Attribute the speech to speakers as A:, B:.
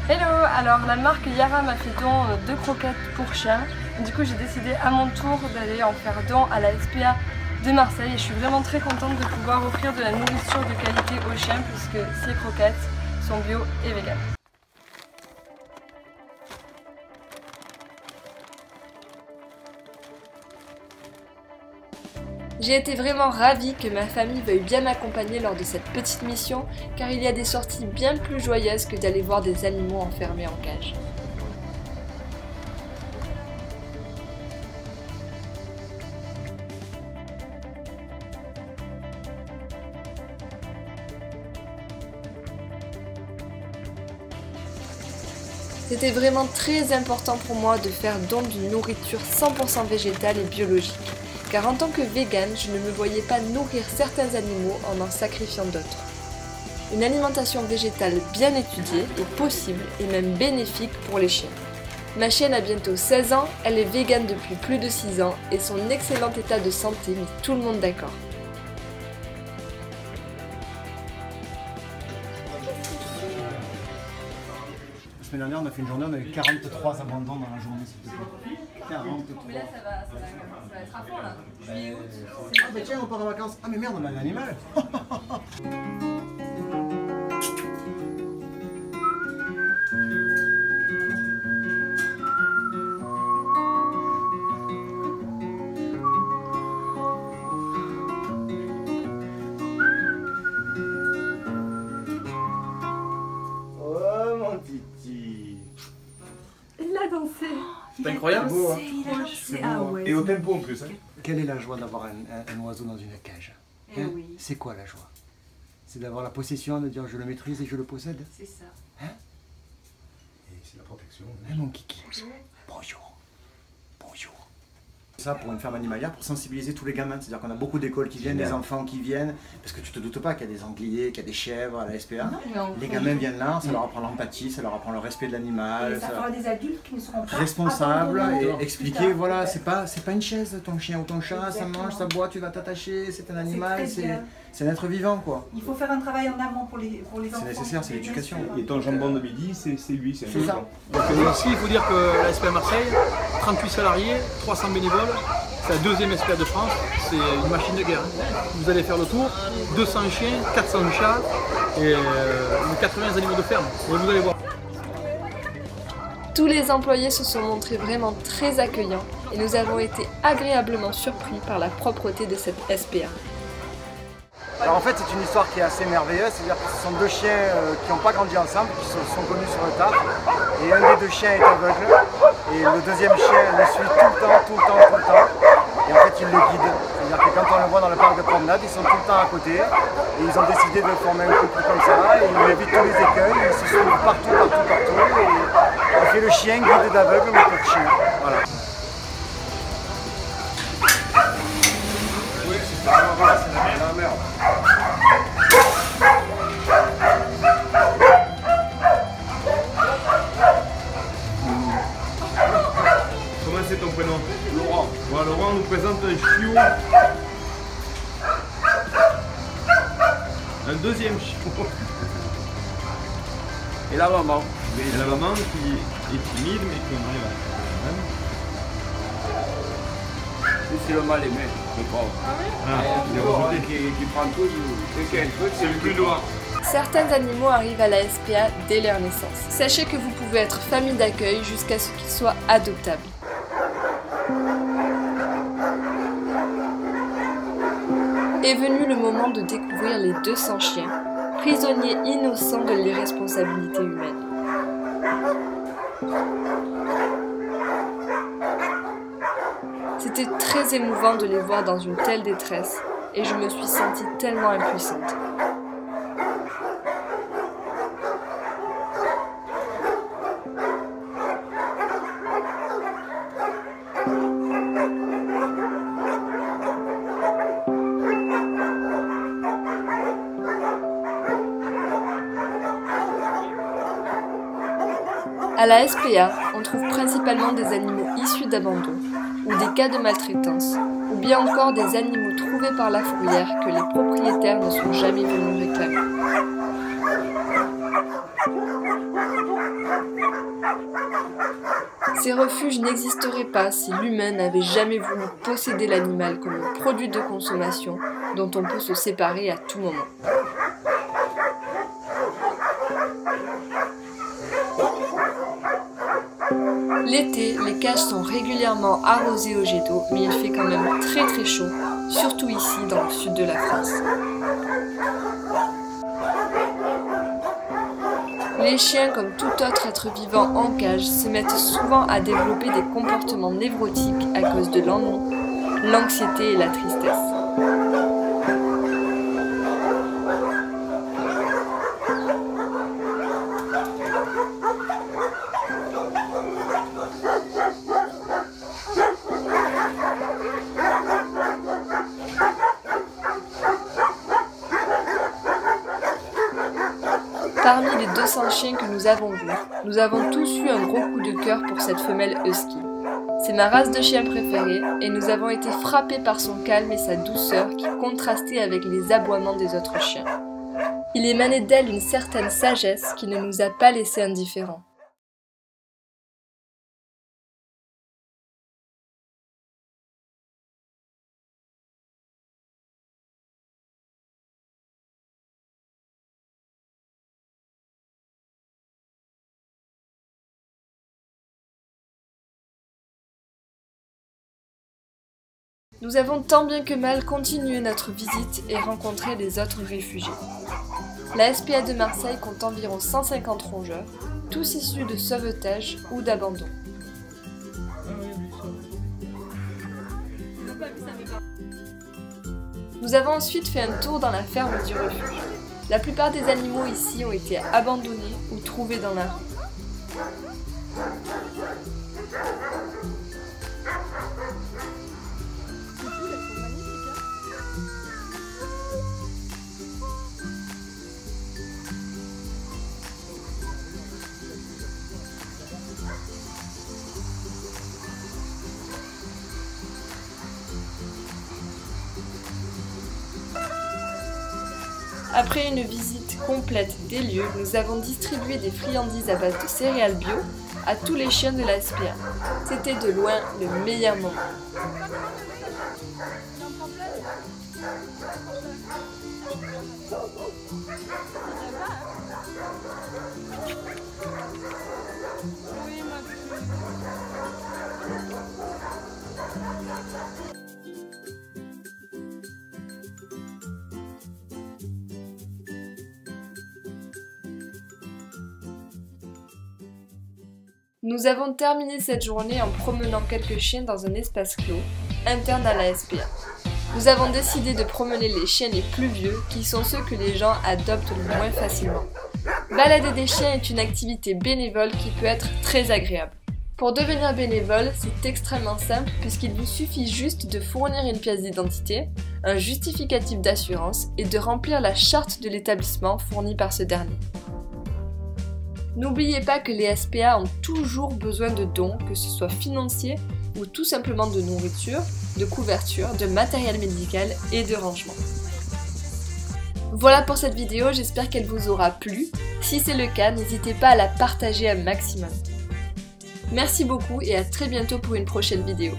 A: Hello, alors la marque Yara m'a fait don de croquettes pour chiens. Du coup j'ai décidé à mon tour d'aller en faire don à la SPA de Marseille et je suis vraiment très contente de pouvoir offrir de la nourriture de qualité aux chiens puisque ces croquettes sont bio et véganes. J'ai été vraiment ravie que ma famille veuille bien m'accompagner lors de cette petite mission, car il y a des sorties bien plus joyeuses que d'aller voir des animaux enfermés en cage. C'était vraiment très important pour moi de faire don d'une nourriture 100% végétale et biologique. Car en tant que végane, je ne me voyais pas nourrir certains animaux en sacrifiant d'autres. Une alimentation végétale bien étudiée est possible et même bénéfique pour les chiens. Ma chienne a bientôt 16 ans, elle est végane depuis plus de 6 ans et son excellent état de santé met tout le monde d'accord.
B: La semaine dernière, on a fait une journée, on avait 43 abandons dans la journée, s'il te plaît. 43.
A: Mais là, ça va être à fond, là. Juillet, août,
B: Ah bah tiens, on part en vacances. Ah mais merde, on a un animal. Oh mon titi.
A: Il a dansé.
C: C'est incroyable.
B: Beau, hein.
D: Ah ouais,
C: Et au tempo en plus. Hein.
B: Quelle est la joie d'avoir un oiseau dans une cage?
D: Eh oui.
B: C'est quoi la joie? C'est d'avoir la possession, de dire je le maîtrise et je le possède?
D: C'est ça.
B: Hein?
C: Et c'est la protection.
B: Hein, mon kiki? Bonjour. Bonjour. Ça pour une ferme animalière, pour sensibiliser tous les gamins. C'est-à-dire qu'on a beaucoup d'écoles qui viennent, des enfants qui viennent, parce que tu te doutes pas qu'il y a des angliers, qu'il y a des chèvres à la SPA. Les gamins viennent là, ça leur apprend l'empathie, ça leur apprend le respect de l'animal.
D: Ça fera des adultes qui ne seront pas
B: Responsable
D: abandonnés
B: et expliquer, voilà, c'est pas une chaise ton chien ou ton chat, ça mange, ça boit, tu vas t'attacher, c'est un animal, c'est un être vivant quoi.
D: Il faut faire un travail en amont pour les enfants.
B: C'est nécessaire, c'est l'éducation.
C: Et ton jambon de midi, c'est lui, c'est un
B: ça.
C: peu.
E: Donc aussi, il faut dire que la SPA Marseille, 38 salariés, 300 bénévoles, c'est la deuxième SPA de France, c'est une machine de guerre. Vous allez faire le tour, 200 chiens, 400 chats et 80 animaux de ferme. Et vous allez voir.
A: Tous les employés se sont montrés vraiment très accueillants et nous avons été agréablement surpris par la propreté de cette SPA.
B: Alors en fait c'est une histoire qui est assez merveilleuse, c'est-à-dire que ce sont deux chiens qui n'ont pas grandi ensemble, qui se sont connus sur le tard, et un des deux chiens est aveugle, et le deuxième chien le suit tout le temps, et en fait il le guide, c'est-à-dire que quand on le voit dans le parc de promenade, ils sont tout le temps à côté, et ils ont décidé de former un couple comme ça, et ils évitent tous les écueils, ils se suivent partout, et on fait le chien guide d'aveugle, mais pour chien, voilà.
C: Oui, c'est la merde. Comment c'est ton prénom? Laurent. Voilà, Laurent nous présente un chiot. Un deuxième chiot.
E: Et la maman.
C: Et la maman qui est timide mais qui arrive à même.
E: C'est le mal aimé, le pauvre.
C: Il est rejeté.
E: Qui prend tout, dès qu'il y a un truc,
C: C'est le plus noir.
A: Certains animaux arrivent à la SPA dès leur naissance. Sachez que vous pouvez être famille d'accueil jusqu'à ce qu'ils soient adoptables. Est venu le moment de découvrir les 200 chiens, prisonniers innocents de l'irresponsabilité humaine. C'était très émouvant de les voir dans une telle détresse et je me suis sentie tellement impuissante. À la SPA, on trouve principalement des animaux issus d'abandon, ou des cas de maltraitance, ou bien encore des animaux trouvés par la fourrière que les propriétaires ne sont jamais venus réclamer. Ces refuges n'existeraient pas si l'humain n'avait jamais voulu posséder l'animal comme un produit de consommation dont on peut se séparer à tout moment. L'été, les cages sont régulièrement arrosées au jet d'eau, mais il fait quand même très chaud, surtout ici dans le sud de la France. Les chiens, comme tout autre être vivant en cage, se mettent souvent à développer des comportements névrotiques à cause de l'ennui, l'anxiété et la tristesse. Parmi les 200 chiens que nous avons vus, nous avons tous eu un gros coup de cœur pour cette femelle husky. C'est ma race de chien préférée et nous avons été frappés par son calme et sa douceur qui contrastaient avec les aboiements des autres chiens. Il émanait d'elle une certaine sagesse qui ne nous a pas laissés indifférents. Nous avons tant bien que mal continué notre visite et rencontré les autres réfugiés. La SPA de Marseille compte environ 150 rongeurs, tous issus de sauvetage ou d'abandon. Nous avons ensuite fait un tour dans la ferme du refuge. La plupart des animaux ici ont été abandonnés ou trouvés dans la rue. Après une visite complète des lieux, nous avons distribué des friandises à base de céréales bio à tous les chiens de la SPA. C'était de loin le meilleur moment. Nous avons terminé cette journée en promenant quelques chiens dans un espace clos, interne à la SPA. Nous avons décidé de promener les chiens les plus vieux, qui sont ceux que les gens adoptent le moins facilement. Balader des chiens est une activité bénévole qui peut être très agréable. Pour devenir bénévole, c'est extrêmement simple puisqu'il vous suffit juste de fournir une pièce d'identité, un justificatif d'assurance et de remplir la charte de l'établissement fournie par ce dernier. N'oubliez pas que les SPA ont toujours besoin de dons, que ce soit financiers ou tout simplement de nourriture, de couverture, de matériel médical et de rangement. Voilà pour cette vidéo, j'espère qu'elle vous aura plu. Si c'est le cas, n'hésitez pas à la partager un maximum. Merci beaucoup et à très bientôt pour une prochaine vidéo.